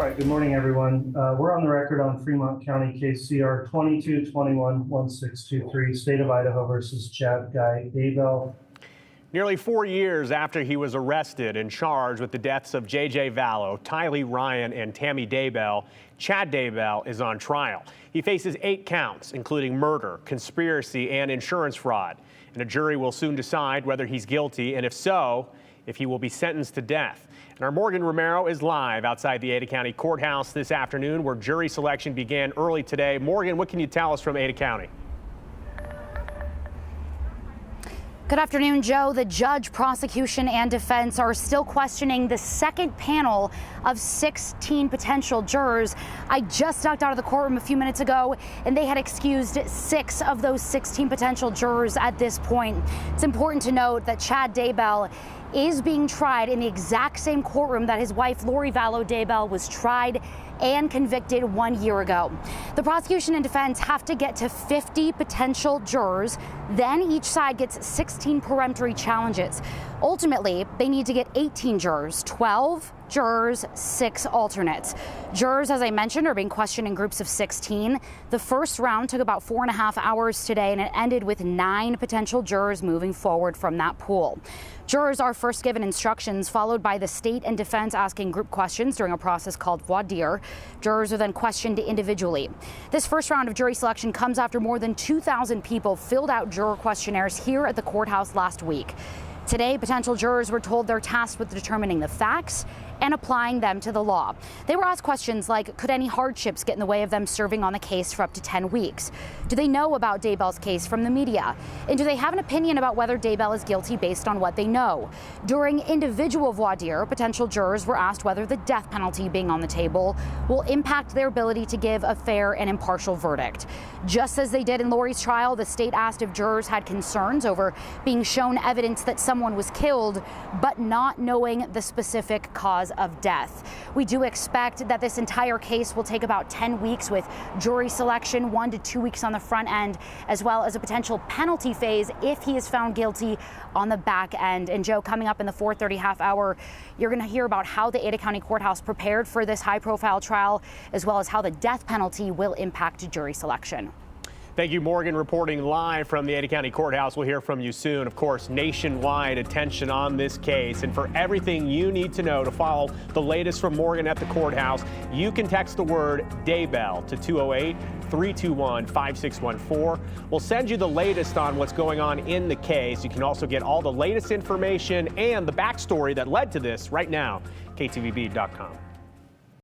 All right, good morning, everyone. We're on the record on Fremont County case CR 2221-1623, State of Idaho versus Daybell. Nearly 4 years after he was arrested and charged with the deaths of J.J. Vallow, Tylee, Ryan, and Tammy Daybell, Chad Daybell is on trial. He faces 8 counts, including murder, conspiracy, and insurance fraud. And a jury will soon decide whether he's guilty, and if so, if he will be sentenced to death. And our Morgan Romero is live outside the Ada County Courthouse this afternoon, where jury selection began early today. Morgan, what can you tell us from Ada County? Good afternoon, Joe. The judge, prosecution, and defense are still questioning the second panel of 16 potential jurors. I just ducked out of the courtroom a few minutes ago, and they had excused 6 of those 16 potential jurors at this point. It's important to note that Chad Daybell is being tried in the exact same courtroom that his wife, Lori Vallow Daybell, was tried and convicted 1 year ago. The prosecution and defense have to get to 50 potential jurors. Then each side gets 16 peremptory challenges. Ultimately, they need to get 18 jurors, 12 jurors, 6 alternates. Jurors, as I mentioned, are being questioned in groups of 16. The first round took about 4.5 hours today, and it ended with 9 potential jurors moving forward from that pool. Jurors are first given instructions, followed by the state and defense asking group questions during a process called voir dire. Jurors are then questioned individually. This first round of jury selection comes after more than 2,000 people filled out juror questionnaires here at the courthouse last week. Today, potential jurors were told they're tasked with determining the facts and applying them to the law. They were asked questions like, could any hardships get in the way of them serving on the case for up to 10 weeks? Do they know about Daybell's case from the media? And do they have an opinion about whether Daybell is guilty based on what they know? During individual voir dire, potential jurors were asked whether the death penalty being on the table will impact their ability to give a fair and impartial verdict. Just as they did in Lori's trial, the state asked if jurors had concerns over being shown evidence that someone was killed, but not knowing the specific cause of death. We do expect that this entire case will take about 10 weeks, with jury selection 1 to 2 weeks on the front end, as well as a potential penalty phase if he is found guilty on the back end. And Joe, coming up in the 4:30 half hour, you're going to hear about how the Ada County Courthouse prepared for this high-profile trial, as well as how the death penalty will impact jury selection. Thank you, Morgan, reporting live from the Ada County Courthouse. We'll hear from you soon. Of course, nationwide attention on this case. And for everything you need to know to follow the latest from Morgan at the courthouse, you can text the word Daybell to 208-321-5614. We'll send you the latest on what's going on in the case. You can also get all the latest information and the backstory that led to this right now, ktvb.com.